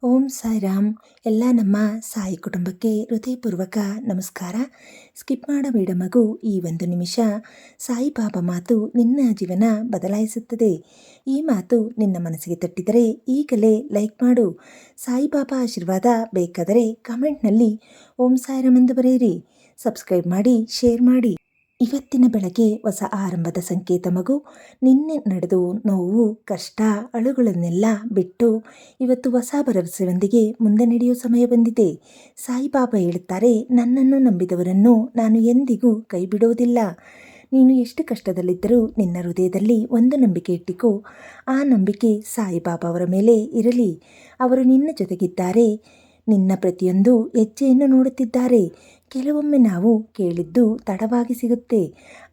ಓಂ ಸಾಯಿರಾಮ್. ಎಲ್ಲ ನಮ್ಮ ಸಾಯಿ ಕುಟುಂಬಕ್ಕೆ ಹೃದಯಪೂರ್ವಕ ನಮಸ್ಕಾರ. ಸ್ಕಿಪ್ ಮಾಡಬೇಡ ಮಗು, ಈ ಒಂದು ನಿಮಿಷ ಸಾಯಿಬಾಬಾ ಮಾತು ನಿನ್ನ ಜೀವನ ಬದಲಾಯಿಸುತ್ತದೆ. ಈ ಮಾತು ನಿನ್ನ ಮನಸ್ಸಿಗೆ ತಟ್ಟಿದರೆ ಈಗಲೇ ಲೈಕ್ ಮಾಡು. ಸಾಯಿಬಾಬಾ ಆಶೀರ್ವಾದ ಬೇಕಾದರೆ ಕಮೆಂಟ್ನಲ್ಲಿ ಓಂ ಸಾಯಿರಾಮ್ ಎಂದು ಬರೆಯಿರಿ. ಸಬ್ಸ್ಕ್ರೈಬ್ ಮಾಡಿ, ಶೇರ್ ಮಾಡಿ. ಇವತ್ತಿನ ಬೆಳಗ್ಗೆ ಹೊಸ ಆರಂಭದ ಸಂಕೇತ ಮಗು. ನಿನ್ನೆ ನಡೆದು ನೋವು, ಕಷ್ಟ, ಅಳುಗಳನ್ನೆಲ್ಲ ಬಿಟ್ಟು ಇವತ್ತು ಹೊಸ ಭರವಸೆಯೊಂದಿಗೆ ಮುಂದೆ ನಡೆಯುವ ಸಮಯ ಬಂದಿದೆ. ಸಾಯಿಬಾಬಾ ಹೇಳುತ್ತಾರೆ, ನನ್ನನ್ನು ನಂಬಿದವರನ್ನು ನಾನು ಎಂದಿಗೂ ಕೈ ಬಿಡೋದಿಲ್ಲ. ನೀನು ಎಷ್ಟು ಕಷ್ಟದಲ್ಲಿದ್ದರೂ ನಿನ್ನ ಹೃದಯದಲ್ಲಿ ಒಂದು ನಂಬಿಕೆ ಇಟ್ಟಿಕೋ. ಆ ನಂಬಿಕೆ ಸಾಯಿಬಾಬಾ ಅವರ ಮೇಲೆ ಇರಲಿ. ಅವರು ನಿನ್ನ ಜೊತೆಗಿದ್ದಾರೆ. ನಿನ್ನ ಪ್ರತಿಯೊಂದು ಹೆಜ್ಜೆಯನ್ನು ನೋಡುತ್ತಿದ್ದಾರೆ. ಕೆಲವೊಮ್ಮೆ ನಾವು ಕೇಳಿದ್ದು ತಡವಾಗಿ ಸಿಗುತ್ತೆ,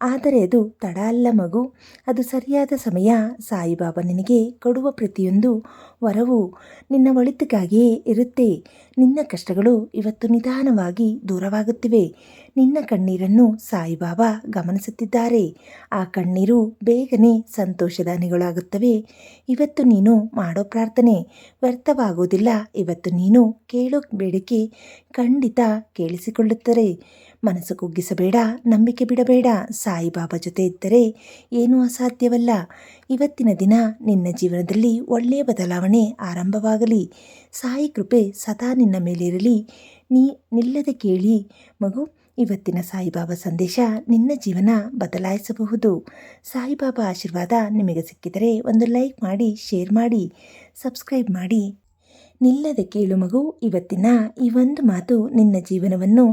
ಆದರೆ ಅದು ತಡ ಅಲ್ಲ ಮಗು, ಅದು ಸರಿಯಾದ ಸಮಯ. ಸಾಯಿಬಾಬಾ ನಿನಗೆ ಕೊಡುವ ಪ್ರತಿಯೊಂದು ವರವು ನಿನ್ನ ಒಳಿತಿಗಾಗಿಯೇ ಇರುತ್ತೆ. ನಿನ್ನ ಕಷ್ಟಗಳು ಇವತ್ತು ನಿಧಾನವಾಗಿ ದೂರವಾಗುತ್ತಿವೆ. ನಿನ್ನ ಕಣ್ಣೀರನ್ನು ಸಾಯಿಬಾಬಾ ಗಮನಿಸುತ್ತಿದ್ದಾರೆ. ಆ ಕಣ್ಣೀರು ಬೇಗನೆ ಸಂತೋಷದ ಹನಿಗಳಾಗುತ್ತವೆ. ಇವತ್ತು ನೀನು ಮಾಡೋ ಪ್ರಾರ್ಥನೆ ವ್ಯರ್ಥವಾಗುವುದಿಲ್ಲ. ಇವತ್ತು ನೀನು ಕೇಳೋ ಬೇಡಿಕೆ ಖಂಡಿತ ಕೇಳಿಸಿಕೊಳ್ಳುತ್ತಾರೆ. ಮನಸ್ಸು ಕುಗ್ಗಿಸಬೇಡ, ನಂಬಿಕೆ ಬಿಡಬೇಡ. ಸಾಯಿಬಾಬಾ ಜೊತೆ ಇದ್ದರೆ ಏನೂ ಅಸಾಧ್ಯವಲ್ಲ. ಇವತ್ತಿನ ದಿನ ನಿನ್ನ ಜೀವನದಲ್ಲಿ ಒಳ್ಳೆಯ ಬದಲಾವಣೆ ಆರಂಭವಾಗಲಿ. ಸಾಯಿ ಕೃಪೆ ಸದಾ ನಿನ್ನ ಮೇಲಿರಲಿ. ನಿಲ್ಲದೆ ಕೇಳಿ ಮಗು. ಇವತ್ತಿನ ಸಾಯಿಬಾಬಾ ಸಂದೇಶ ನಿನ್ನ ಜೀವನ ಬದಲಾಯಿಸಬಹುದು. ಸಾಯಿಬಾಬಾ ಆಶೀರ್ವಾದ ನಿಮಗೆ ಸಿಕ್ಕಿದರೆ ಒಂದು ಲೈಕ್ ಮಾಡಿ, ಶೇರ್ ಮಾಡಿ, ಸಬ್ಸ್ಕ್ರೈಬ್ ಮಾಡಿ. ನಿಲ್ಲದೆ ಕೇಳು ಮಗು. ಇವತ್ತಿನ ಈ ಒಂದು ಮಾತು ನಿನ್ನ ಜೀವನವನ್ನು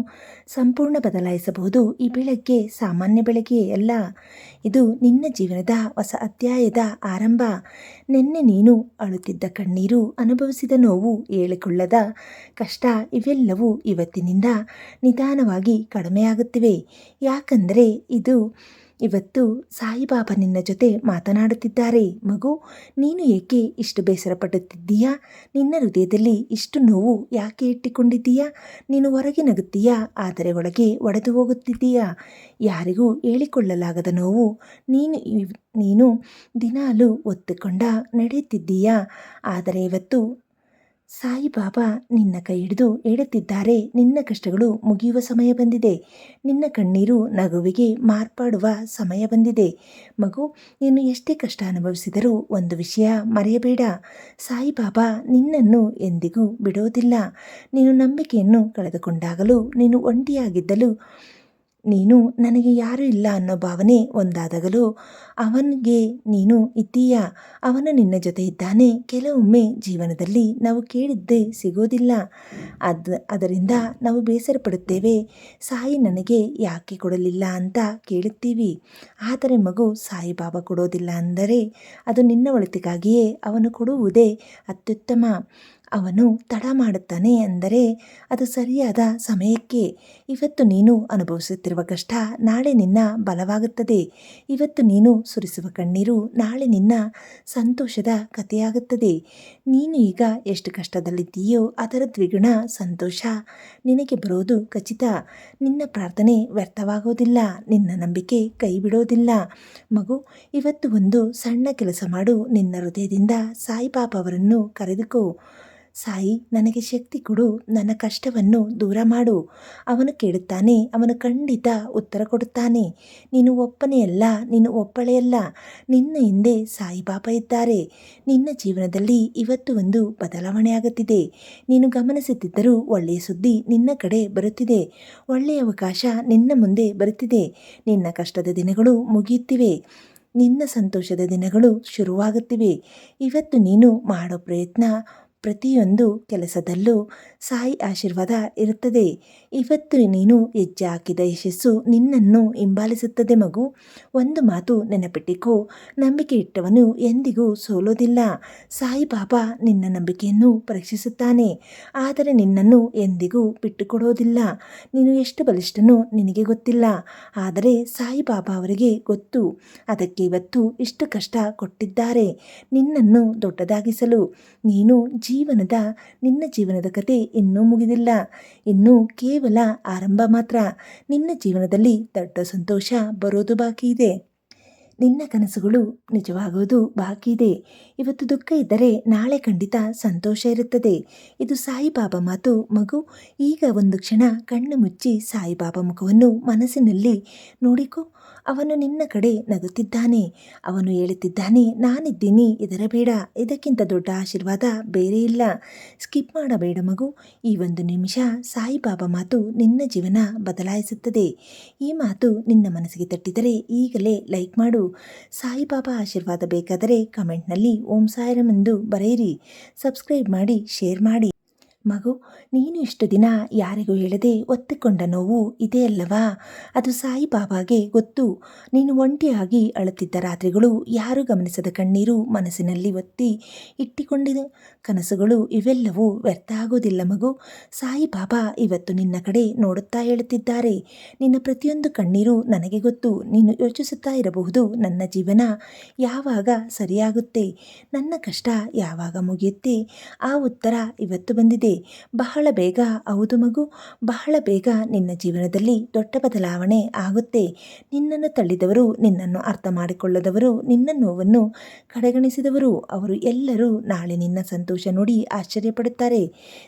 ಸಂಪೂರ್ಣ ಬದಲಾಯಿಸಬಹುದು. ಈ ಬೆಳಗ್ಗೆ ಸಾಮಾನ್ಯ ಬೆಳಗ್ಗೆ ಅಲ್ಲ, ಇದು ನಿನ್ನ ಜೀವನದ ಹೊಸ ಅಧ್ಯಾಯದ ಆರಂಭ. ನಿನ್ನೆ ನೀನು ಅಳುತ್ತಿದ್ದ ಕಣ್ಣೀರು, ಅನುಭವಿಸಿದ ನೋವು, ಹೇಳಿಕೊಳ್ಳದ ಕಷ್ಟ ಇವೆಲ್ಲವೂ ಇವತ್ತಿನಿಂದ ನಿಧಾನವಾಗಿ ಕಡಿಮೆಯಾಗುತ್ತಿವೆ. ಯಾಕಂದರೆ ಇವತ್ತು ಸಾಯಿಬಾಬಾ ನಿನ್ನ ಜೊತೆ ಮಾತನಾಡುತ್ತಿದ್ದಾರೆ. ಮಗು, ನೀನು ಏಕೆ ಇಷ್ಟು ಬೇಸರ ಪಡುತ್ತಿದ್ದೀಯಾ? ನಿನ್ನ ಹೃದಯದಲ್ಲಿ ಇಷ್ಟು ನೋವು ಯಾಕೆ ಇಟ್ಟುಕೊಂಡಿದ್ದೀಯಾ? ನೀನು ಹೊರಗೆ ನಗುತ್ತೀಯಾ, ಆದರೆ ಒಳಗೆ ಒಡೆದು ಹೋಗುತ್ತಿದ್ದೀಯಾ? ಯಾರಿಗೂ ಹೇಳಿಕೊಳ್ಳಲಾಗದ ನೋವು ನೀನು ದಿನಾಲು ಒತ್ತುಕೊಂಡ ನಡೆಯುತ್ತಿದ್ದೀಯಾ. ಆದರೆ ಇವತ್ತು ಸಾಯಿಬಾಬಾ ನಿನ್ನ ಕೈ ಹಿಡಿದು ಹೇಳುತ್ತಿದ್ದಾರೆ, ನಿನ್ನ ಕಷ್ಟಗಳು ಮುಗಿಯುವ ಸಮಯ ಬಂದಿದೆ. ನಿನ್ನ ಕಣ್ಣೀರು ನಗುವಿಗೆ ಮಾರ್ಪಾಡುವ ಸಮಯ ಬಂದಿದೆ. ಮಗು, ನೀನು ಎಷ್ಟೇ ಕಷ್ಟ ಅನುಭವಿಸಿದರೂ ಒಂದು ವಿಷಯ ಮರೆಯಬೇಡ, ಸಾಯಿಬಾಬಾ ನಿನ್ನನ್ನು ಎಂದಿಗೂ ಬಿಡೋದಿಲ್ಲ. ನೀನು ನಂಬಿಕೆಯನ್ನು ಕಳೆದುಕೊಂಡಾಗಲೂ, ನೀನು ಒಂಟಿಯಾಗಿದ್ದಲು, ನೀನು ನನಗೆ ಯಾರೂ ಇಲ್ಲ ಅನ್ನೋ ಭಾವನೆ ಒಂದಾದಾಗಲೂ ಅವನಿಗೆ ನೀನು ಇದ್ದೀಯಾ. ಅವನು ನಿನ್ನ ಜೊತೆ ಇದ್ದಾನೆ. ಕೆಲವೊಮ್ಮೆ ಜೀವನದಲ್ಲಿ ನಾವು ಕೇಳಿದ್ದೇ ಸಿಗೋದಿಲ್ಲ. ಅದರಿಂದ ನಾವು ಬೇಸರ ಪಡುತ್ತೇವೆ. ಸಾಯಿ ನನಗೆ ಯಾಕೆ ಕೊಡಲಿಲ್ಲ ಅಂತ ಕೇಳುತ್ತೀವಿ. ಆದರೆ ಮಗು, ಸಾಯಿಬಾಬಾ ಕೊಡೋದಿಲ್ಲ ಅಂದರೆ ಅದು ನಿನ್ನ ಒಳಿತಿಗಾಗಿಯೇ. ಅವನು ಕೊಡುವುದೇ ಅತ್ಯುತ್ತಮ. ಅವನು ತಡ ಮಾಡುತ್ತಾನೆ ಅಂದರೆ ಅದು ಸರಿಯಾದ ಸಮಯಕ್ಕೆ. ಇವತ್ತು ನೀನು ಅನುಭವಿಸುತ್ತಿರುವ ಕಷ್ಟ ನಾಳೆ ನಿನ್ನ ಬಲವಾಗುತ್ತದೆ. ಇವತ್ತು ನೀನು ಸುರಿಸುವ ಕಣ್ಣೀರು ನಾಳೆ ನಿನ್ನ ಸಂತೋಷದ ಕಥೆಯಾಗುತ್ತದೆ. ನೀನು ಈಗ ಎಷ್ಟು ಕಷ್ಟದಲ್ಲಿದ್ದೀಯೋ ಅದರ ದ್ವಿಗುಣ ಸಂತೋಷ ನಿನಗೆ ಬರೋದು ಖಚಿತ. ನಿನ್ನ ಪ್ರಾರ್ಥನೆ ವ್ಯರ್ಥವಾಗೋದಿಲ್ಲ. ನಿನ್ನ ನಂಬಿಕೆ ಕೈ ಬಿಡೋದಿಲ್ಲ. ಮಗು, ಇವತ್ತು ಒಂದು ಸಣ್ಣ ಕೆಲಸ ಮಾಡು. ನಿನ್ನ ಹೃದಯದಿಂದ ಸಾಯಿಬಾಬಾ ಅವರನ್ನು ಕರೆದುಕೋ. ಸಾಯಿ, ನನಗೆ ಶಕ್ತಿ ಕೊಡು, ನನ್ನ ಕಷ್ಟವನ್ನು ದೂರ ಮಾಡು. ಅವನು ಕೇಳುತ್ತಾನೆ, ಅವನು ಖಂಡಿತ ಉತ್ತರ ಕೊಡುತ್ತಾನೆ. ನೀನು ಒಬ್ಬನೆಯಲ್ಲ, ನೀನು ಒಬ್ಬಳೆಯಲ್ಲ, ನಿನ್ನ ಹಿಂದೆ ಸಾಯಿಬಾಬಾ ಇದ್ದಾರೆ. ನಿನ್ನ ಜೀವನದಲ್ಲಿ ಇವತ್ತು ಒಂದು ಬದಲಾವಣೆ ಆಗುತ್ತಿದೆ. ನೀನು ಗಮನಿಸುತ್ತಿದ್ದರೂ ಒಳ್ಳೆಯ ಸುದ್ದಿ ನಿನ್ನ ಕಡೆ ಬರುತ್ತಿದೆ. ಒಳ್ಳೆಯ ಅವಕಾಶ ನಿನ್ನ ಮುಂದೆ ಬರುತ್ತಿದೆ. ನಿನ್ನ ಕಷ್ಟದ ದಿನಗಳು ಮುಗಿಯುತ್ತಿವೆ. ನಿನ್ನ ಸಂತೋಷದ ದಿನಗಳು ಶುರುವಾಗುತ್ತಿವೆ. ಇವತ್ತು ನೀನು ಮಾಡೋ ಪ್ರತಿಯೊಂದು ಕೆಲಸದಲ್ಲೂ ಸಾಯಿ ಆಶೀರ್ವಾದ ಇರುತ್ತದೆ. ಇವತ್ತು ನೀನು ಹೆಜ್ಜೆ ಹಾಕಿದ ಯಶಸ್ಸು ನಿನ್ನನ್ನು ಹಿಂಬಾಲಿಸುತ್ತದೆ. ಮಗು, ಒಂದು ಮಾತು ನೆನಪಿಟ್ಟಿಕೋ, ನಂಬಿಕೆ ಇಟ್ಟವನು ಎಂದಿಗೂ ಸೋಲೋದಿಲ್ಲ. ಸಾಯಿಬಾಬಾ ನಿನ್ನ ನಂಬಿಕೆಯನ್ನು ಪರೀಕ್ಷಿಸುತ್ತಾನೆ, ಆದರೆ ನಿನ್ನನ್ನು ಎಂದಿಗೂ ಬಿಟ್ಟುಕೊಡೋದಿಲ್ಲ. ನೀನು ಎಷ್ಟು ಬಲಿಷ್ಠನೋ ನಿನಗೆ ಗೊತ್ತಿಲ್ಲ, ಆದರೆ ಸಾಯಿಬಾಬಾ ಅವರಿಗೆ ಗೊತ್ತು. ಅದಕ್ಕೆ ಇವತ್ತು ಇಷ್ಟು ಕಷ್ಟ ಕೊಟ್ಟಿದ್ದಾರೆ, ನಿನ್ನನ್ನು ದೊಡ್ಡದಾಗಿಸಲು. ನಿನ್ನ ಜೀವನದ ಕತೆ ಇನ್ನೂ ಮುಗಿದಿಲ್ಲ. ಇನ್ನೂ ಕೇವಲ ಆರಂಭ ಮಾತ್ರ. ನಿನ್ನ ಜೀವನದಲ್ಲಿ ದೊಡ್ಡ ಸಂತೋಷ ಬರೋದು ಬಾಕಿ ಇದೆ. ನಿನ್ನ ಕನಸುಗಳು ನಿಜವಾಗುವುದು ಬಾಕಿ ಇದೆ. ಇವತ್ತು ದುಃಖ ಇದ್ದರೆ ನಾಳೆ ಖಂಡಿತ ಸಂತೋಷ ಇರುತ್ತದೆ. ಇದು ಸಾಯಿಬಾಬಾ ಮಾತು. ಮಗು, ಈಗ ಒಂದು ಕ್ಷಣ ಕಣ್ಣು ಮುಚ್ಚಿ ಸಾಯಿಬಾಬಾ ಮುಖವನ್ನು ಮನಸ್ಸಿನಲ್ಲಿ ನೋಡಿಕೊ. ಅವನು ನಿನ್ನ ಕಡೆ ನಗುತ್ತಿದ್ದಾನೆ. ಅವನು ಹೇಳುತ್ತಿದ್ದಾನೆ, ನಾನಿದ್ದೀನಿ, ಹೆದರಬೇಡ. ಇದಕ್ಕಿಂತ ದೊಡ್ಡ ಆಶೀರ್ವಾದ ಬೇರೆ ಇಲ್ಲ. ಸ್ಕಿಪ್ ಮಾಡಬೇಡ ಮಗು. ಈ ಒಂದು ನಿಮಿಷ ಸಾಯಿಬಾಬಾ ಮಾತು ನಿನ್ನ ಜೀವನ ಬದಲಾಯಿಸುತ್ತದೆ. ಈ ಮಾತು ನಿನ್ನ ಮನಸ್ಸಿಗೆ ತಟ್ಟಿದರೆ ಈಗಲೇ ಲೈಕ್ ಮಾಡು. ಸಾಯಿಬಾಬಾ ಆಶೀರ್ವಾದ ಬೇಕಾದರೆ ಕಮೆಂಟ್ನಲ್ಲಿ ಓಂ ಸಾಯಿರಾಮ್ ಎಂದು ಬರೆಯಿರಿ. ಸಬ್ಸ್ಕ್ರೈಬ್ ಮಾಡಿ, ಶೇರ್ ಮಾಡಿ. ಮಗು, ನೀನು ಇಷ್ಟು ದಿನ ಯಾರಿಗೂ ಹೇಳದೆ ಒತ್ತಿಕೊಂಡ ನೋವು ಇದೆ ಅಲ್ಲವಾ? ಅದು ಸಾಯಿಬಾಬಾಗೆ ಗೊತ್ತು. ನೀನು ಒಂಟಿಯಾಗಿ ಅಳುತ್ತಿದ್ದ ರಾತ್ರಿಗಳು, ಯಾರು ಗಮನಿಸದ ಕಣ್ಣೀರು, ಮನಸ್ಸಿನಲ್ಲಿ ಒತ್ತಿ ಇಟ್ಟಿಕೊಂಡಿದ್ದ ಕನಸುಗಳು ಇವೆಲ್ಲವೂ ವ್ಯರ್ಥ ಆಗೋದಿಲ್ಲ ಮಗು. ಸಾಯಿಬಾಬಾ ಇವತ್ತು ನಿನ್ನ ಕಡೆ ನೋಡುತ್ತಾ ಹೇಳುತ್ತಿದ್ದಾರೆ, ನಿನ್ನ ಪ್ರತಿಯೊಂದು ಕಣ್ಣೀರು ನನಗೆ ಗೊತ್ತು. ನೀನು ಯೋಚಿಸುತ್ತಾ ಇರಬಹುದು, ನನ್ನ ಜೀವನ ಯಾವಾಗ ಸರಿಯಾಗುತ್ತೆ, ನನ್ನ ಕಷ್ಟ ಯಾವಾಗ ಮುಗಿಯುತ್ತೆ? ಆ ಉತ್ತರ ಇವತ್ತು ಬಂದಿದೆ. ಬಹಳ ಬೇಗ. ಹೌದು ಮಗು, ಬಹಳ ಬೇಗ ನಿನ್ನ ಜೀವನದಲ್ಲಿ ದೊಡ್ಡ ಬದಲಾವಣೆ ಆಗುತ್ತೆ. ನಿನ್ನನ್ನು ತಳ್ಳಿದವರು, ನಿನ್ನನ್ನು ಅರ್ಥ ಮಾಡಿಕೊಳ್ಳದವರು, ನಿನ್ನ ನೋವನ್ನು ಕಡೆಗಣಿಸಿದವರು, ಅವರು ಎಲ್ಲರೂ ನಾಳೆ ನಿನ್ನ ಸಂತೋಷ ನೋಡಿ ಆಶ್ಚರ್ಯಪಡುತ್ತಾರೆ.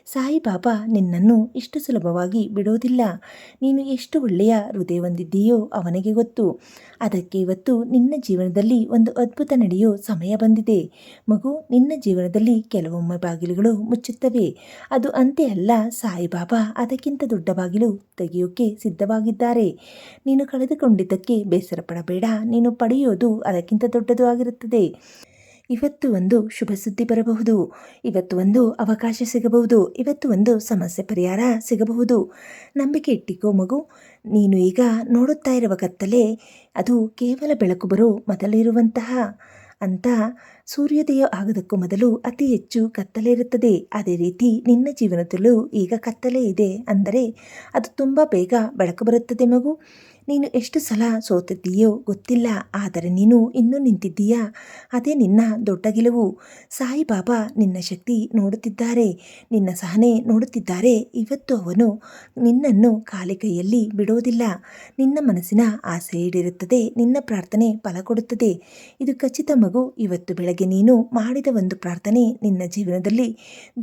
ಸಾಯಿಬಾಬಾ ನಿನ್ನನ್ನು ಇಷ್ಟು ಸುಲಭವಾಗಿ ಬಿಡೋದಿಲ್ಲ. ನೀನು ಎಷ್ಟು ಒಳ್ಳೆಯ ಹೃದಯ ಹೊಂದಿದ್ದೀಯೋ ಅವನಿಗೆ ಗೊತ್ತು. ಅದಕ್ಕೆ ಇವತ್ತು ನಿನ್ನ ಜೀವನದಲ್ಲಿ ಒಂದು ಅದ್ಭುತ ನಡೆಯೋ ಸಮಯ ಬಂದಿದೆ ಮಗು. ನಿನ್ನ ಜೀವನದಲ್ಲಿ ಕೆಲವೊಮ್ಮೆ ಬಾಗಿಲುಗಳು ಮುಚ್ಚುತ್ತವೆ. ಅದು ಅಂತೆ ಅಲ್ಲ. ಸಾಯಿಬಾಬಾ ಅದಕ್ಕಿಂತ ದೊಡ್ಡ ಬಾಗಿಲು ತೆಗೆಯೋಕೆ ಸಿದ್ಧವಾಗಿದ್ದಾರೆ. ನೀನು ಕಳೆದುಕೊಂಡಿದ್ದಕ್ಕೆ ಬೇಸರ ಪಡಬೇಡ. ನೀನು ಪಡೆಯೋದು ಅದಕ್ಕಿಂತ ದೊಡ್ಡದು ಆಗಿರುತ್ತದೆ. ಇವತ್ತು ಒಂದು ಶುಭ ಸುದ್ದಿ ಬರಬಹುದು. ಇವತ್ತು ಒಂದು ಅವಕಾಶ ಸಿಗಬಹುದು. ಇವತ್ತು ಒಂದು ಸಮಸ್ಯೆ ಪರಿಹಾರ ಸಿಗಬಹುದು. ನಂಬಿಕೆ ಇಟ್ಟಿಕೋ ಮಗು. ನೀನು ಈಗ ನೋಡುತ್ತಾ ಇರುವ ಕತ್ತಲೆ ಅದು ಕೇವಲ ಬೆಳಕು ಬರೋ ಮೊದಲಿರುವಂತಹ ಅಂತ ಸೂರ್ಯೋದಯ ಆಗೋದಕ್ಕೂ ಮೊದಲು ಅತಿ ಹೆಚ್ಚು ಕತ್ತಲೆ ಇರುತ್ತದೆ. ಅದೇ ರೀತಿ ನಿನ್ನ ಜೀವನದಲ್ಲೂ ಈಗ ಕತ್ತಲೆ ಇದೆ ಅಂದರೆ ಅದು ತುಂಬ ಬೇಗ ಬೆಳಕು ಬರುತ್ತದೆ ಮಗು. ನೀನು ಎಷ್ಟು ಸಲ ಸೋತಿದ್ದೀಯೋ ಗೊತ್ತಿಲ್ಲ, ಆದರೆ ನೀನು ಇನ್ನೂ ನಿಂತಿದ್ದೀಯಾ. ಅದೇ ನಿನ್ನ ದೊಡ್ಡ ಗೆಲುವು. ಸಾಯಿಬಾಬಾ ನಿನ್ನ ಶಕ್ತಿ ನೋಡುತ್ತಿದ್ದಾರೆ, ನಿನ್ನ ಸಹನೆ ನೋಡುತ್ತಿದ್ದಾರೆ. ಇವತ್ತು ಅವನು ನಿನ್ನನ್ನು ಖಾಲಿ ಕೈಯಲ್ಲಿ ಬಿಡೋದಿಲ್ಲ. ನಿನ್ನ ಮನಸ್ಸಿನ ಆಸೆ ಈಡೇರುತ್ತದೆ, ನಿನ್ನ ಪ್ರಾರ್ಥನೆ ಫಲ ಕೊಡುತ್ತದೆ. ಇದು ಖಚಿತ ಮಗು. ಇವತ್ತು ಬೆಳಗ್ಗೆ ನೀನು ಮಾಡಿದ ಒಂದು ಪ್ರಾರ್ಥನೆ ನಿನ್ನ ಜೀವನದಲ್ಲಿ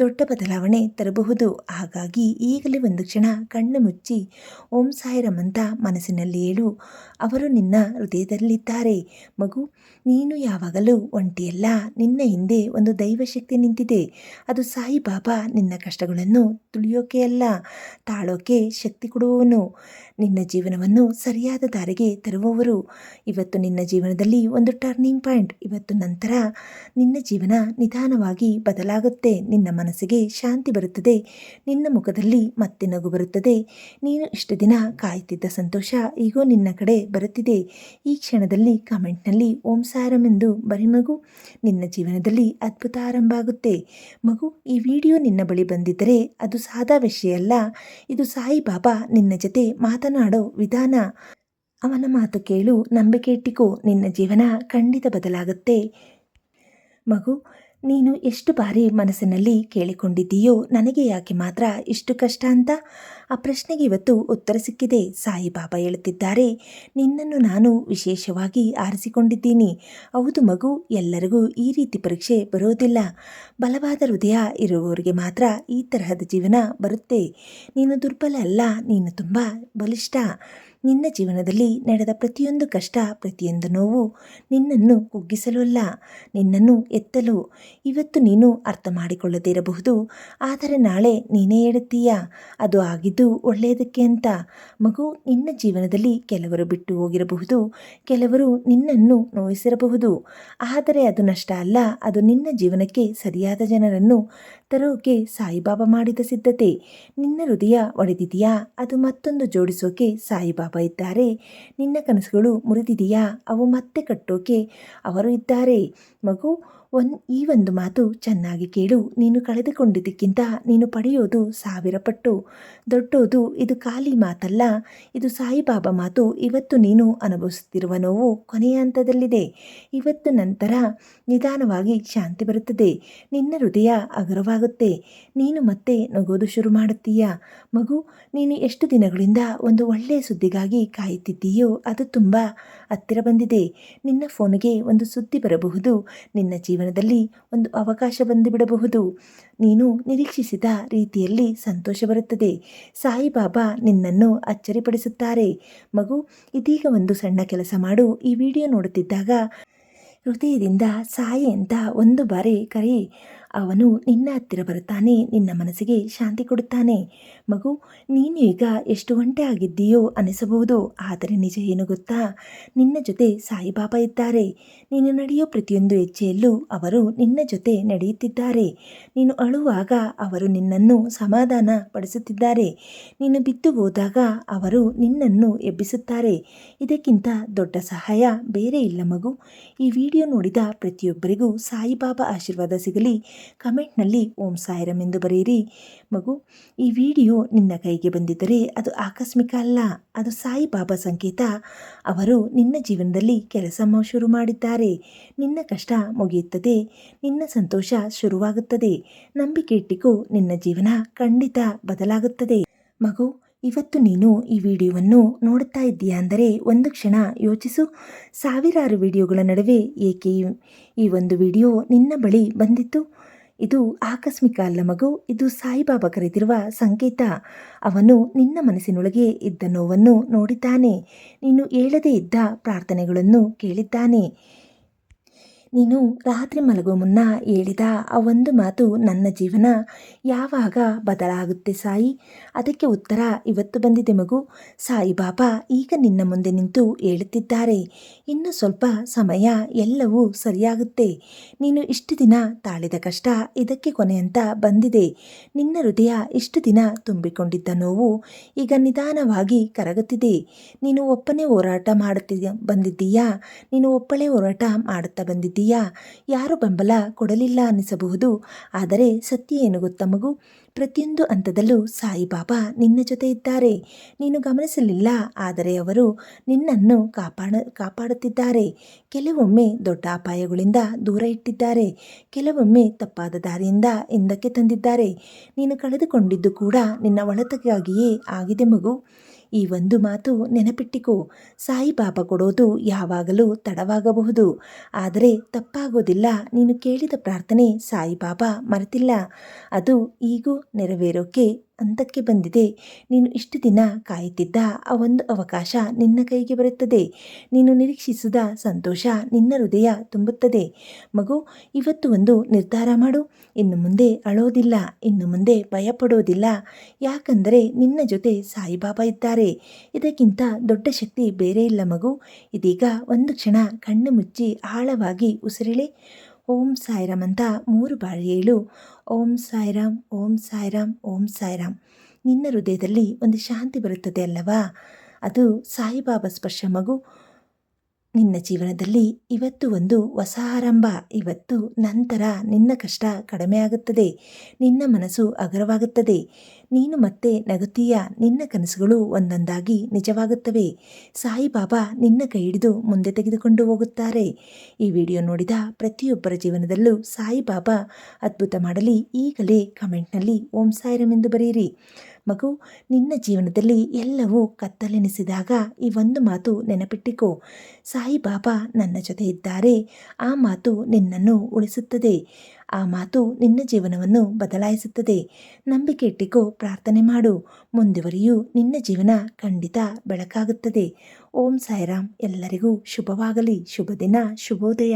ದೊಡ್ಡ ಬದಲಾವಣೆ ತರಬಹುದು. ಹಾಗಾಗಿ ಈಗಲೇ ಒಂದು ಕ್ಷಣ ಕಣ್ಣು ಮುಚ್ಚಿ ಓಂ ಸಾಯಿರಾಮ್ ಅಂತ ಮನಸ್ಸಿನಲ್ಲಿ ಹೇಳು. ಅವರು ನಿನ್ನ ಹೃದಯದಲ್ಲಿದ್ದಾರೆ ಮಗು. ನೀನು ಯಾವಾಗಲೂ ಒಂಟಿಯಲ್ಲ. ನಿನ್ನ ಹಿಂದೆ ಒಂದು ದೈವಶಕ್ತಿ ನಿಂತಿದೆ. ಅದು ಸಾಯಿಬಾಬಾ ನಿನ್ನ ಕಷ್ಟಗಳನ್ನು ತುಳಿಯೋಕೆ ಅಲ್ಲ, ತಾಳೋಕೆ ಶಕ್ತಿ ಕೊಡುವವನು. ನಿನ್ನ ಜೀವನವನ್ನು ಸರಿಯಾದ ದಾರಿಗೆ ತರುವವರು. ಇವತ್ತು ನಿನ್ನ ಜೀವನದಲ್ಲಿ ಒಂದು ಟರ್ನಿಂಗ್ ಪಾಯಿಂಟ್. ಇವತ್ತು ನಂತರ ನಿನ್ನ ಜೀವನ ನಿಧಾನವಾಗಿ ಬದಲಾಗುತ್ತೆ. ನಿನ್ನ ಮನಸ್ಸಿಗೆ ಶಾಂತಿ ಬರುತ್ತದೆ. ನಿನ್ನ ಮುಖದಲ್ಲಿ ಮತ್ತೆ ನಗು ಬರುತ್ತದೆ. ನೀನು ಇಷ್ಟು ದಿನ ಕಾಯುತ್ತಿದ್ದ ಸಂತೋಷ ಈಗೋ ನಿನ್ನ ಕಡೆ ಬರುತ್ತಿದೆ. ಈ ಕ್ಷಣದಲ್ಲಿ ಕಮೆಂಟ್ನಲ್ಲಿ ಓಂ ಸಾಯಿರಾಮ್ ಎಂದು ಬರಿ ಮಗು. ನಿನ್ನ ಜೀವನದಲ್ಲಿ ಅದ್ಭುತ ಆರಂಭ ಆಗುತ್ತೆ ಮಗು. ಈ ವಿಡಿಯೋ ನಿನ್ನ ಬಳಿ ಬಂದಿದ್ದರೆ ಅದು ಸಾದಾ ವಿಷಯ ಅಲ್ಲ. ಇದು ಸಾಯಿಬಾಬಾ ನಿನ್ನ ಜೊತೆ ಮಾತನಾಡೋ ವಿಧಾನ. ಅವನ ಮಾತು ಕೇಳು, ನಂಬಿಕೆ ಇಟ್ಟಿಕೋ. ನಿನ್ನ ಜೀವನ ಖಂಡಿತ ಬದಲಾಗುತ್ತೆ ಮಗು. ನೀನು ಎಷ್ಟು ಬಾರಿ ಮನಸ್ಸಿನಲ್ಲಿ ಕೇಳಿಕೊಂಡಿದ್ದೀಯೋ, ನನಗೆ ಯಾಕೆ ಮಾತ್ರ ಇಷ್ಟು ಕಷ್ಟ ಅಂತ? ಆ ಪ್ರಶ್ನೆಗೆ ಇವತ್ತು ಉತ್ತರ ಸಿಕ್ಕಿದೆ. ಸಾಯಿಬಾಬಾ ಹೇಳುತ್ತಿದ್ದಾರೆ, ನಿನ್ನನ್ನು ನಾನು ವಿಶೇಷವಾಗಿ ಆರಿಸಿಕೊಂಡಿದ್ದೀನಿ. ಹೌದು ಮಗು, ಎಲ್ಲರಿಗೂ ಈ ರೀತಿ ಪರೀಕ್ಷೆ ಬರೋದಿಲ್ಲ. ಬಲವಾದ ಹೃದಯ ಇರುವವರಿಗೆ ಮಾತ್ರ ಈ ತರಹದ ಜೀವನ ಬರುತ್ತೆ. ನೀನು ದುರ್ಬಲ ಅಲ್ಲ, ನೀನು ತುಂಬ ಬಲಿಷ್ಠ. ನಿನ್ನ ಜೀವನದಲ್ಲಿ ನಡೆದ ಪ್ರತಿಯೊಂದು ಕಷ್ಟ, ಪ್ರತಿಯೊಂದು ನೋವು ನಿನ್ನನ್ನು ಕುಗ್ಗಿಸಲು ಅಲ್ಲ, ನಿನ್ನನ್ನು ಎತ್ತಲು. ಇವತ್ತು ನೀನು ಅರ್ಥ ಮಾಡಿಕೊಳ್ಳದೇ ಇರಬಹುದು, ಆದರೆ ನಾಳೆ ನೀನೇ ಹೇಳುತ್ತೀಯ ಅದು ಆಗಿದ್ದು ಒಳ್ಳೆಯದಕ್ಕೆ ಅಂತ. ಮಗು, ನಿನ್ನ ಜೀವನದಲ್ಲಿ ಕೆಲವರು ಬಿಟ್ಟು ಹೋಗಿರಬಹುದು, ಕೆಲವರು ನಿನ್ನನ್ನು ನೋಯಿಸಿರಬಹುದು, ಆದರೆ ಅದು ನಷ್ಟ ಅಲ್ಲ. ಅದು ನಿನ್ನ ಜೀವನಕ್ಕೆ ಸರಿಯಾದ ಜನರನ್ನು ತರೋಕೆ ಸಾಯಿಬಾಬಾ ಮಾಡಿದ ಸಿದ್ಧತೆ. ನಿನ್ನ ಹೃದಯ ಒಡೆದಿದೆಯಾ? ಅದು ಮತ್ತೊಂದು ಜೋಡಿಸೋಕೆ ಸಾಯಿಬಾಬಾ ಇದ್ದಾರೆ. ನಿನ್ನ ಕನಸುಗಳು ಮುರಿದಿದೆಯಾ? ಅವು ಮತ್ತೆ ಕಟ್ಟೋಕೆ ಅವರು ಇದ್ದಾರೆ ಮಗು. ಈ ಒಂದು ಮಾತು ಚೆನ್ನಾಗಿ ಕೇಳು. ನೀನು ಕಳೆದುಕೊಂಡಿದ್ದಕ್ಕಿಂತ ನೀನು ಪಡೆಯೋದು 1000 ಪಟ್ಟು ದೊಡ್ಡೋದು. ಇದು ಖಾಲಿ ಮಾತಲ್ಲ, ಇದು ಸಾಯಿಬಾಬಾ ಮಾತು. ಇವತ್ತು ನೀನು ಅನುಭವಿಸುತ್ತಿರುವ ನೋವು ಕೊನೆಯ ಹಂತದಲ್ಲಿದೆ. ಇವತ್ತು ನಂತರ ನಿಧಾನವಾಗಿ ಶಾಂತಿ ಬರುತ್ತದೆ. ನಿನ್ನ ಹೃದಯ ಹಗುರವಾಗುತ್ತೆ. ನೀನು ಮತ್ತೆ ನಗೋದು ಶುರು ಮಾಡುತ್ತೀಯ. ಮಗು, ನೀನು ಎಷ್ಟು ದಿನಗಳಿಂದ ಒಂದು ಒಳ್ಳೆಯ ಸುದ್ದಿಗಾಗಿ ಕಾಯುತ್ತಿದ್ದೀಯೋ ಅದು ತುಂಬ ಹತ್ತಿರ ಬಂದಿದೆ. ನಿನ್ನ ಫೋನಿಗೆ ಒಂದು ಸುದ್ದಿ ಬರಬಹುದು. ನಿನ್ನ ಜೀವನದಲ್ಲಿ ಒಂದು ಅವಕಾಶ ಬಂದುಬಿಡಬಹುದು. ನೀನು ನಿರೀಕ್ಷಿಸಿದ ರೀತಿಯಲ್ಲಿ ಸಂತೋಷ ಬರುತ್ತದೆ. ಸಾಯಿಬಾಬಾ ನಿನ್ನನ್ನು ಅಚ್ಚರಿಪಡಿಸುತ್ತಾರೆ. ಮಗು, ಇದೀಗ ಒಂದು ಸಣ್ಣ ಕೆಲಸ ಮಾಡು. ಈ ವಿಡಿಯೋ ನೋಡುತ್ತಿದ್ದಾಗ ಹೃದಯದಿಂದ ಸಾಯಿ ಅಂತ ಒಂದು ಬಾರಿ ಕರೆ. ಅವನು ನಿನ್ನ ಹತ್ತಿರ ಬರುತ್ತಾನೆ, ನಿನ್ನ ಮನಸ್ಸಿಗೆ ಶಾಂತಿ ಕೊಡುತ್ತಾನೆ. ಮಗು, ನೀನು ಈಗ ಎಷ್ಟು ಒಂಟೆ ಆಗಿದ್ದೀಯೋ ಅನಿಸಬಹುದು. ಆದರೆ ನಿಜ ಏನು ಗೊತ್ತಾ? ನಿನ್ನ ಜೊತೆ ಸಾಯಿಬಾಬಾ ಇದ್ದಾರೆ. ನೀನು ನಡೆಯೋ ಪ್ರತಿಯೊಂದು ಹೆಜ್ಜೆಯಲ್ಲೂ ಅವರು ನಿನ್ನ ಜೊತೆ ನಡೆಯುತ್ತಿದ್ದಾರೆ. ನೀನು ಅಳುವಾಗ ಅವರು ನಿನ್ನನ್ನು ಸಮಾಧಾನ ಪಡಿಸುತ್ತಿದ್ದಾರೆ. ನೀನು ಬಿದ್ದು ಹೋದಾಗ ಅವರು ನಿನ್ನನ್ನು ಎಬ್ಬಿಸುತ್ತಾರೆ. ಇದಕ್ಕಿಂತ ದೊಡ್ಡ ಸಹಾಯ ಬೇರೆ ಇಲ್ಲ ಮಗು. ಈ ವಿಡಿಯೋ ನೋಡಿದ ಪ್ರತಿಯೊಬ್ಬರಿಗೂ ಸಾಯಿಬಾಬಾ ಆಶೀರ್ವಾದ ಸಿಗಲಿ. ಕಮೆಂಟ್ನಲ್ಲಿ ಓಂ ಸಾಯಿರಾಮ್ ಎಂದು ಬರೆಯಿರಿ. ಮಗು, ಈ ವಿಡಿಯೋ ನಿನ್ನ ಕೈಗೆ ಬಂದಿದ್ದರೆ ಅದು ಆಕಸ್ಮಿಕ ಅಲ್ಲ, ಅದು ಸಾಯಿಬಾಬಾ ಸಂಕೇತ. ಅವರು ನಿನ್ನ ಜೀವನದಲ್ಲಿ ಕೆಲಸ ಶುರು ಮಾಡಿದ್ದಾರೆ. ನಿನ್ನ ಕಷ್ಟ ಮುಗಿಯುತ್ತದೆ, ನಿನ್ನ ಸಂತೋಷ ಶುರುವಾಗುತ್ತದೆ. ನಂಬಿಕೆ ಇಟ್ಟಿಕೋ, ನಿನ್ನ ಜೀವನ ಖಂಡಿತ ಬದಲಾಗುತ್ತದೆ. ಮಗು, ಇವತ್ತು ನೀನು ಈ ವಿಡಿಯೋವನ್ನು ನೋಡ್ತಾ ಇದ್ದೀಯಾ ಅಂದರೆ ಒಂದು ಕ್ಷಣ ಯೋಚಿಸು. ಸಾವಿರಾರು ವಿಡಿಯೋಗಳ ನಡುವೆ ಏಕೆ ಈ ಒಂದು ವಿಡಿಯೋ ನಿನ್ನ ಬಳಿ ಬಂದಿತ್ತು? ಇದು ಆಕಸ್ಮಿಕ ಅಲ್ಲ ಮಗು, ಇದು ಸಾಯಿಬಾಬಾ ಕರೆದಿರುವ ಸಂಕೇತ. ಅವನು ನಿನ್ನ ಮನಸ್ಸಿನೊಳಗೆ ಇದ್ದ ನೋವನ್ನು ನೋಡಿದ್ದಾನೆ. ನೀನು ಹೇಳದೇ ಇದ್ದ ಪ್ರಾರ್ಥನೆಗಳನ್ನು ಕೇಳಿದ್ದಾನೆ. ನೀನು ರಾತ್ರಿ ಮಲಗುವ ಮುನ್ನ ಹೇಳಿದ ಆ ಒಂದು ಮಾತು, ನನ್ನ ಜೀವನ ಯಾವಾಗ ಬದಲಾಗುತ್ತೆ ಸಾಯಿ? ಅದಕ್ಕೆ ಉತ್ತರ ಇವತ್ತು ಬಂದಿದೆ ಮಗು. ಸಾಯಿಬಾಬಾ ಈಗ ನಿನ್ನ ಮುಂದೆ ನಿಂತು ಹೇಳುತ್ತಿದ್ದಾರೆ, ಇನ್ನು ಸ್ವಲ್ಪ ಸಮಯ ಎಲ್ಲವೂ ಸರಿಯಾಗುತ್ತೆ. ನೀನು ಇಷ್ಟು ದಿನ ತಾಳಿದ ಕಷ್ಟ ಇದಕ್ಕೆ ಕೊನೆ ಅಂತ ಬಂದಿದೆ. ನಿನ್ನ ಹೃದಯ ಇಷ್ಟು ದಿನ ತುಂಬಿಕೊಂಡಿದ್ದ ನೋವು ಈಗ ನಿಧಾನವಾಗಿ ಕರಗುತ್ತಿದೆ. ನೀನು ಒಪ್ಪನೇ ಹೋರಾಟ ಬಂದಿದ್ದೀಯಾ? ನೀನು ಒಪ್ಪಳೇ ಹೋರಾಟ ಮಾಡುತ್ತಾ ಬಂದಿದ್ದೀಯಾ? ಯಾರು ಬೆಂಬಲ ಕೊಡಲಿಲ್ಲ ಅನ್ನಿಸಬಹುದು. ಆದರೆ ಸತ್ಯ ಏನು ಗೊತ್ತಾ ಮಗು? ಪ್ರತಿಯೊಂದು ಹಂತದಲ್ಲೂ ಸಾಯಿಬಾಬಾ ನಿನ್ನ ಜೊತೆ ಇದ್ದಾರೆ. ನೀನು ಗಮನಿಸಲಿಲ್ಲ, ಆದರೆ ಅವರು ನಿನ್ನನ್ನು ಕಾಪಾಡುತ್ತಿದ್ದಾರೆ. ಕೆಲವೊಮ್ಮೆ ದೊಡ್ಡ ಅಪಾಯಗಳಿಂದ ದೂರ ಇಟ್ಟಿದ್ದಾರೆ. ಕೆಲವೊಮ್ಮೆ ತಪ್ಪಾದ ದಾರಿಯಿಂದ ಹಿಂದಕ್ಕೆ ತಂದಿದ್ದಾರೆ. ನೀನು ಕಳೆದುಕೊಂಡಿದ್ದು ಕೂಡ ನಿನ್ನ ಒಳಿತಿಗಾಗಿಯೇ ಆಗಿದೆ ಮಗು. ಈ ಒಂದು ಮಾತು ನೆನಪಿಟ್ಟಿಕೋ. ಸಾಯಿಬಾಬಾ ಕೊಡೋದು ಯಾವಾಗಲೂ ತಡವಾಗಬಹುದು, ಆದರೆ ತಪ್ಪಾಗೋದಿಲ್ಲ. ನೀನು ಕೇಳಿದ ಪ್ರಾರ್ಥನೆ ಸಾಯಿಬಾಬಾ ಮರೆತಿಲ್ಲ. ಅದು ಈಗೂ ನೆರವೇರೋಕೆ ಹಂತಕ್ಕೆ ಬಂದಿದೆ. ನೀನು ಇಷ್ಟು ದಿನ ಕಾಯುತ್ತಿದ್ದ ಆ ಒಂದು ಅವಕಾಶ ನಿನ್ನ ಕೈಗೆ ಬರುತ್ತದೆ. ನೀನು ನಿರೀಕ್ಷಿಸಿದ ಸಂತೋಷ ನಿನ್ನ ಹೃದಯ ತುಂಬುತ್ತದೆ. ಮಗು, ಇವತ್ತು ಒಂದು ನಿರ್ಧಾರ ಮಾಡು. ಇನ್ನು ಮುಂದೆ ಅಳೋದಿಲ್ಲ, ಇನ್ನು ಮುಂದೆ ಭಯಪಡೋದಿಲ್ಲ. ಯಾಕಂದರೆ ನಿನ್ನ ಜೊತೆ ಸಾಯಿಬಾಬಾ ಇದ್ದಾರೆ. ಇದಕ್ಕಿಂತ ದೊಡ್ಡ ಶಕ್ತಿ ಬೇರೆ ಇಲ್ಲ ಮಗು. ಇದೀಗ ಒಂದು ಕ್ಷಣ ಕಣ್ಣು ಮುಚ್ಚಿ ಆಳವಾಗಿ ಉಸಿರೆಳೆ. ಓಂ ಸಾಯಿರಾಮ್ ಅಂತ 3 ಬಾರಿ ಹೇಳು. ಓಂ ಸಾಯಿರಾಮ್, ಓಂ ಸಾಯಿರಾಮ್, ಓಂ ಸಾಯಿರಾಮ್. ನಿನ್ನ ಹೃದಯದಲ್ಲಿ ಒಂದು ಶಾಂತಿ ಬರುತ್ತದೆ ಅಲ್ಲವಾ? ಅದು ಸಾಯಿಬಾಬಾ ಸ್ಪರ್ಶ ಮಗು. ನಿನ್ನ ಜೀವನದಲ್ಲಿ ಇವತ್ತು ಒಂದು ಹೊಸ ಆರಂಭ. ಇವತ್ತು ನಂತರ ನಿನ್ನ ಕಷ್ಟ ಕಡಿಮೆ ಆಗುತ್ತದೆ. ನಿನ್ನ ಮನಸ್ಸು ಹಗುರವಾಗುತ್ತದೆ. ನೀನು ಮತ್ತೆ ನಗುತ್ತೀಯ. ನಿನ್ನ ಕನಸುಗಳು ಒಂದೊಂದಾಗಿ ನಿಜವಾಗುತ್ತವೆ. ಸಾಯಿಬಾಬಾ ನಿನ್ನ ಕೈ ಹಿಡಿದು ಮುಂದೆ ತೆಗೆದುಕೊಂಡು ಹೋಗುತ್ತಾರೆ. ಈ ವಿಡಿಯೋ ನೋಡಿದ ಪ್ರತಿಯೊಬ್ಬರ ಜೀವನದಲ್ಲೂ ಸಾಯಿಬಾಬಾ ಅದ್ಭುತ ಮಾಡಲಿ. ಈಗಲೇ ಕಮೆಂಟ್ನಲ್ಲಿ ಓಂ ಸಾಯಿರಾಮ್ ಎಂದು ಬರೆಯಿರಿ. ಮಗು, ನಿನ್ನ ಜೀವನದಲ್ಲಿ ಎಲ್ಲವೂ ಕತ್ತಲೆನಿಸಿದಾಗ ಈ ಒಂದು ಮಾತು ನೆನಪಿಟ್ಟಿಕೋ. ಸಾಯಿಬಾಬಾ ನನ್ನ ಜೊತೆ ಇದ್ದಾರೆ. ಆ ಮಾತು ನಿನ್ನನ್ನು ಉಳಿಸುತ್ತದೆ. ಆ ಮಾತು ನಿನ್ನ ಜೀವನವನ್ನು ಬದಲಾಯಿಸುತ್ತದೆ. ನಂಬಿಕೆ ಇಟ್ಟಿಕೋ, ಪ್ರಾರ್ಥನೆ ಮಾಡು. ಮುಂದುವರಿಯು. ನಿನ್ನ ಜೀವನ ಖಂಡಿತ ಬೆಳಕಾಗುತ್ತದೆ. ಓಂ ಸಾಯಿರಾಮ್. ಎಲ್ಲರಿಗೂ ಶುಭವಾಗಲಿ. ಶುಭ ದಿನ, ಶುಭೋದಯ.